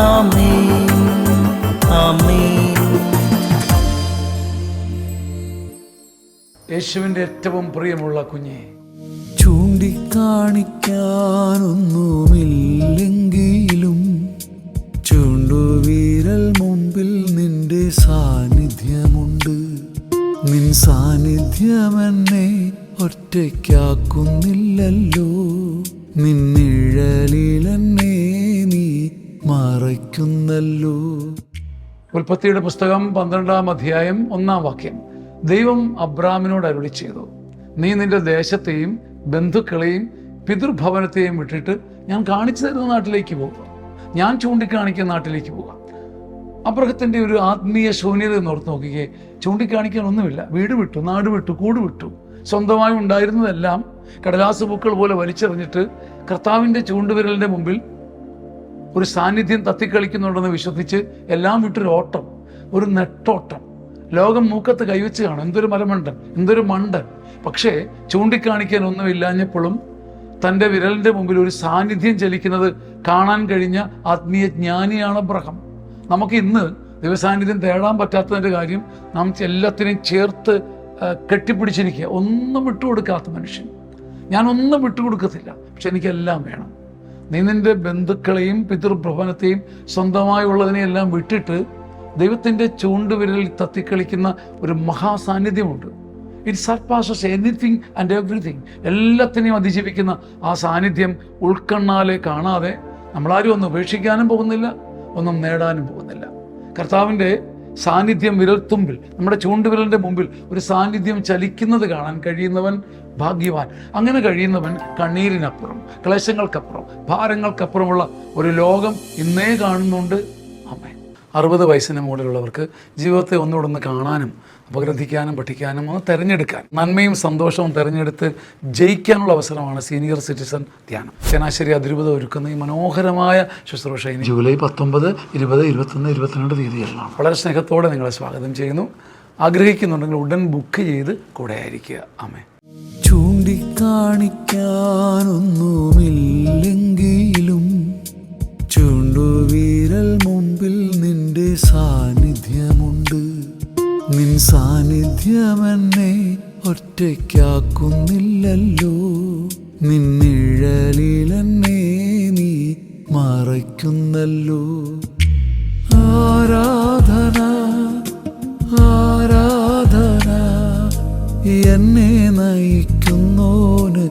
ആമേൻ ആമേൻ. യേശുവിൻ്റെ ഏറ്റവും പ്രിയമുള്ള കുഞ്ഞെ, ചൂണ്ടിക്കാണിക്കാനൊന്നുമില്ലെങ്കിലും ചൂണ്ടുവിരൽ മുമ്പിൽ നിന്റെ സാന്നിധ്യമുണ്ട്. നിൻ സാന്നിധ്യം എന്നെ ഒറ്റയ്ക്കാക്കുന്നില്ലല്ലോ, നിന്നിഴലിലെന്നെ നീ മറയ്ക്കുന്നല്ലോ. ഉൽപ്പത്തിയുടെ പുസ്തകം 12-ാം അധ്യായം 1-ാം വാക്യം. ദൈവം അബ്രാമിനോട് അരുളി ചെയ്തു, നീ നിന്റെ ദേശത്തെയും ബന്ധുക്കളെയും പിതൃഭവനത്തെയും വിട്ടിട്ട് ഞാൻ കാണിച്ചു തരുന്ന നാട്ടിലേക്ക് പോകുക, ഞാൻ ചൂണ്ടിക്കാണിക്കുന്ന നാട്ടിലേക്ക് പോകുക. അബ്രഹത്തിൻ്റെ ഒരു ആത്മീയ ശൂന്യത എന്നോർത്ത് നോക്കിക്കേ. ചൂണ്ടിക്കാണിക്കാൻ ഒന്നുമില്ല. വീട് വിട്ടു, നാട് വിട്ടു, കൂട് വിട്ടു. സ്വന്തമായി ഉണ്ടായിരുന്നതെല്ലാം കടലാസ് പൂക്കൾ പോലെ വലിച്ചെറിഞ്ഞിട്ട് കർത്താവിൻ്റെ ചൂണ്ടുവിരലിൻ്റെ മുമ്പിൽ ഒരു സാന്നിധ്യം തത്തിക്കളിക്കുന്നുണ്ടെന്ന് വിശ്വസിച്ച് എല്ലാം വിട്ടൊരു ഓട്ടം, ഒരു നെട്ടോട്ടം. ലോകം മൂക്കത്ത് കൈവച്ച് കാണും, എന്തൊരു മരമണ്ടൻ, എന്തൊരു മണ്ടൻ. പക്ഷേ ചൂണ്ടിക്കാണിക്കാൻ ഒന്നുമില്ലാഞ്ഞപ്പോഴും തൻ്റെ വിരലിൻ്റെ മുമ്പിൽ ഒരു സാന്നിധ്യം ചലിക്കുന്നത് കാണാൻ കഴിഞ്ഞ ആത്മീയ ജ്ഞാനിയാണ് അബ്രഹാം. നമുക്ക് ഇന്ന് ദൈവസാന്നിധ്യം തേടാൻ പറ്റാത്തതിൻ്റെ കാര്യം നാം എല്ലാത്തിനെയും ചേർത്ത് കെട്ടിപ്പിടിച്ചിരിക്കുക. ഒന്നും വിട്ടുകൊടുക്കാത്ത മനുഷ്യൻ. ഞാനൊന്നും വിട്ടുകൊടുക്കത്തില്ല, പക്ഷെ എനിക്കെല്ലാം വേണം. നീ നിൻ്റെ ബന്ധുക്കളെയും പിതൃഭവനത്തെയും സ്വന്തമായുള്ളതിനെയെല്ലാം വിട്ടിട്ട് ദൈവത്തിൻ്റെ ചൂണ്ടുവിരലിൽ തത്തിക്കളിക്കുന്ന ഒരു മഹാസാന്നിധ്യമുണ്ട്. It surpasses anything and everything. എല്ലാത്തിനെയും അതിജീവിക്കുന്ന ആ സാന്നിധ്യം ഉൾക്കണ്ണാലെ കാണാതെ നമ്മളാരും ഒന്നും ഉപേക്ഷിക്കാനും പോകുന്നില്ല, ഒന്നും നേടാനും പോകുന്നില്ല. കർത്താവിൻ്റെ സാന്നിധ്യം വിരൽത്തുമ്പിൽ, നമ്മുടെ ചൂണ്ടുവിരലിൻ്റെ മുമ്പിൽ ഒരു സാന്നിധ്യം ചലിക്കുന്നത് കാണാൻ കഴിയുന്നവൻ ഭാഗ്യവാൻ. അങ്ങനെ കഴിയുന്നവൻ കണ്ണീരിനപ്പുറം, ക്ലേശങ്ങൾക്കപ്പുറം, ഭാരങ്ങൾക്കപ്പുറമുള്ള ഒരു ലോകം ഇന്നേ കാണുന്നുണ്ട്. ആമേൻ. 60 വയസ്സിന് മുകളിലുള്ളവർക്ക് ജീവിതത്തെ ഒന്നുകൂടെ കാണാനും അപഗ്രഥിക്കാനും പഠിക്കാനും ഒന്ന് തിരഞ്ഞെടുക്കാൻ, നന്മയും സന്തോഷവും തിരഞ്ഞെടുത്ത് ജയിക്കാനുള്ള അവസരമാണ് സീനിയർ സിറ്റിസൺ ധ്യാനം. ചങ്ങനാശ്ശേരി അതിരൂപത ഒരുക്കുന്ന ഈ മനോഹരമായ ശുശ്രൂഷ ജൂലൈ 19, 20, 21, 22 തീയതികളിലാണ്. വളരെ സ്നേഹത്തോടെ നിങ്ങളെ സ്വാഗതം ചെയ്യുന്നു. ആഗ്രഹിക്കുന്നുണ്ടെങ്കിൽ ഉടൻ ബുക്ക് ചെയ്ത് കൂടെ ആയിരിക്കുക. ആമേൻ. ചൂണ്ടിക്കാണിക്കാനൊന്നുമില്ലെങ്കിലും ചൂണ്ടുവിരൽ മുമ്പിൽ നിന്റെ സാന്നിധ്യമുണ്ട്. നിൻ സാന്നിധ്യം എന്നെ ഒറ്റയ്ക്കാക്കുന്നില്ലല്ലോ, നിന്നിഴലിലെന്നെ നീ മറയ്ക്കുന്നല്ലോ. ആരാധന ആരാധന എന്നെ നയിക്കുന്നോന്